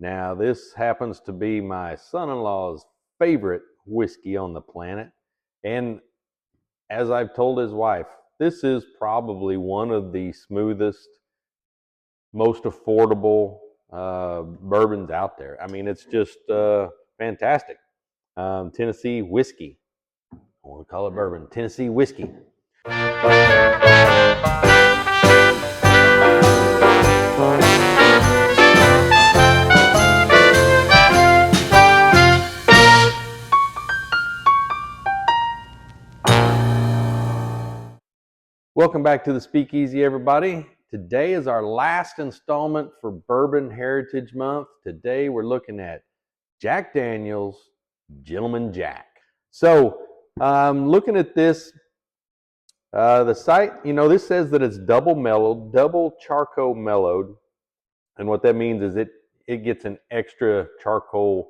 Now, this happens to be my son-in-law's favorite whiskey on the planet. And as I've told his wife, this is probably one of the smoothest, most affordable bourbons out there. I mean, it's just fantastic. Tennessee whiskey. I want to call it bourbon. Tennessee whiskey. Welcome back to the Speakeasy, everybody. Today is our last installment for Bourbon Heritage Month. Today we're looking at Jack Daniel's Gentleman Jack. So, looking at this, the site, this says that it's double mellowed, double charcoal mellowed. And what that means is it gets an extra charcoal,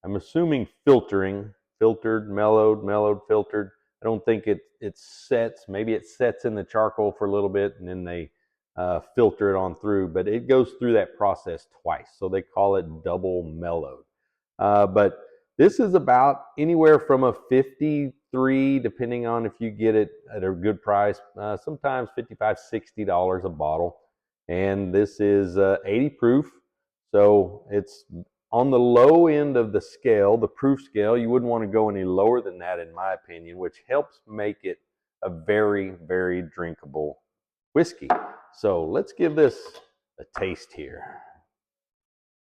I'm assuming filtered, mellowed, filtered. I don't think it sets. Maybe it sets in the charcoal for a little bit and then they filter it on through. But it goes through that process twice. So they call it double mellowed. But this is about anywhere from a 53, depending on if you get it at a good price, sometimes $55, $60 a bottle. And this is 80 proof. So it's on the low end of the scale, the proof scale. You wouldn't want to go any lower than that, in my opinion, which helps make it a very, very drinkable whiskey. So let's give this a taste here.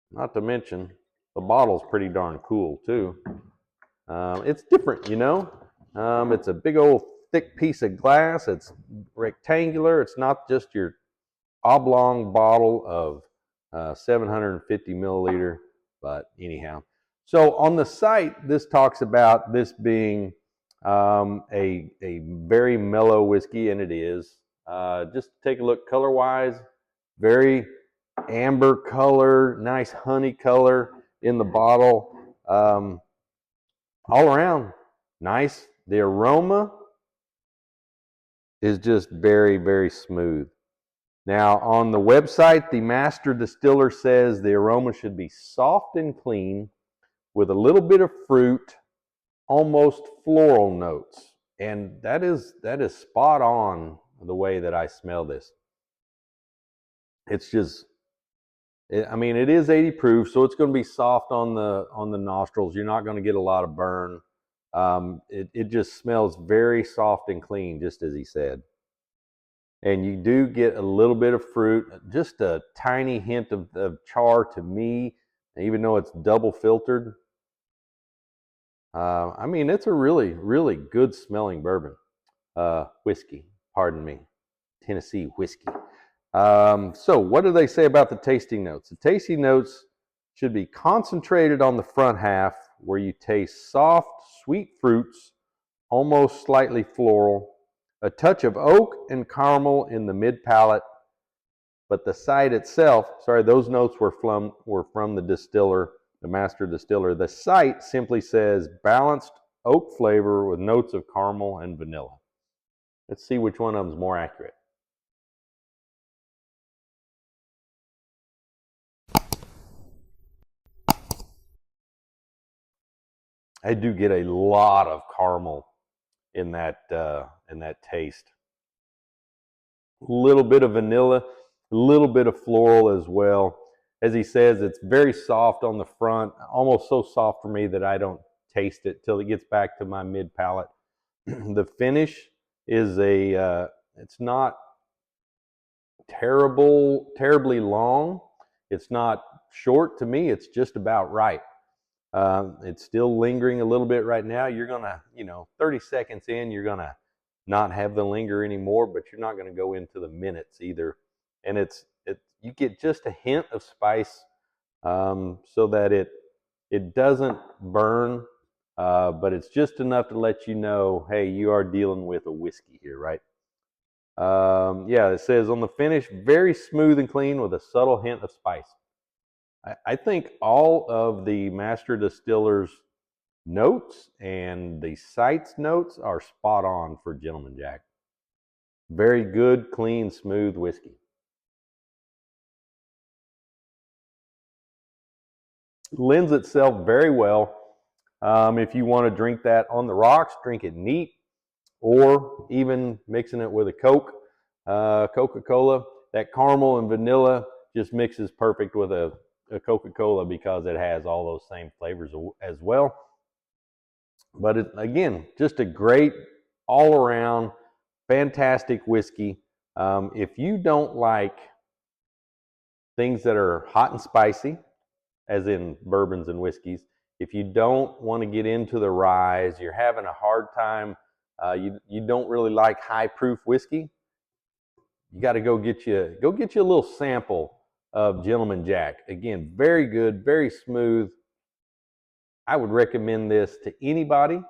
Not to mention, the bottle's pretty darn cool too. It's different, It's a big old thick piece of glass. It's rectangular. It's not just your oblong bottle of 750 milliliter. But anyhow, so on the site, this talks about this being a very mellow whiskey, and it is. Just take a look color-wise, very amber color, nice honey color in the bottle. All around, nice. The aroma is just very, very smooth. Now, on the website, the master distiller says the aroma should be soft and clean with a little bit of fruit, almost floral notes. And that is spot on the way that I smell this. It's just, it is 80 proof, so it's going to be soft on the nostrils. You're not going to get a lot of burn. It just smells very soft and clean, just as he said. And you do get a little bit of fruit, just a tiny hint of char to me, even though it's double filtered. It's a really, really good smelling bourbon. Whiskey, pardon me, Tennessee whiskey. So what do they say about the tasting notes? The tasting notes should be concentrated on the front half where you taste soft, sweet fruits, almost slightly floral, a touch of oak and caramel in the mid palate, but the site itself, those notes were from the distiller, the master distiller. The site simply says balanced oak flavor with notes of caramel and vanilla. Let's see which one of them is more accurate. I do get a lot of caramel in that taste. A little bit of vanilla, a little bit of floral as well. As he says, it's very soft on the front, almost so soft for me that I don't taste it till it gets back to my mid palate. The finish is it's not terribly long. It's not short to me. It's just about right. It's still lingering a little bit right now. You're gonna, 30 seconds in, you're gonna not have the linger anymore, but you're not gonna go into the minutes either. And you get just a hint of spice, so that it doesn't burn, but it's just enough to let you know, hey, you are dealing with a whiskey here, right? It says on the finish, very smooth and clean with a subtle hint of spice. I think all of the master distillers' notes and the site's notes are spot on for Gentleman Jack. Very good, clean, smooth whiskey. lends itself very well. If you want to drink that on the rocks, drink it neat, or even mixing it with a Coke, Coca-Cola. That caramel and vanilla just mixes perfect with a Coca-Cola because it has all those same flavors as well. But again, just a great all-around fantastic whiskey. If you don't like things that are hot and spicy, as in bourbons and whiskeys, if you don't want to get into the ryes, you're having a hard time, you don't really like high proof whiskey, you got to go get you a little sample of Gentleman Jack. Again, very good, very smooth. I would recommend this to anybody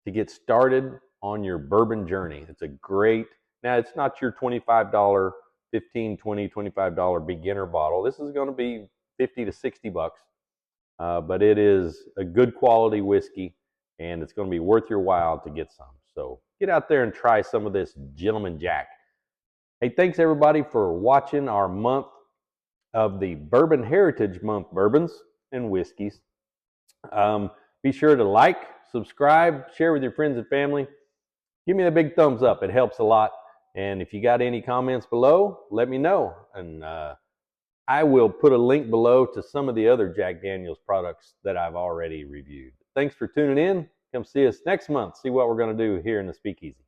to get started on your bourbon journey. It's a great, now it's not your $25, $15, $20, $25 beginner bottle. This is going to be 50 to 60 bucks. But it is a good quality whiskey, and it's going to be worth your while to get some. So get out there and try some of this Gentleman Jack. Hey, thanks everybody for watching our month of the Bourbon Heritage Month bourbons and whiskeys. Be sure to like, subscribe, share with your friends and family. Give me a big thumbs up. It helps a lot. And if you got any comments below, let me know. And I will put a link below to some of the other Jack Daniel's products that I've already reviewed. Thanks for tuning in. Come see us next month. See what we're going to do here in the Speakeasy.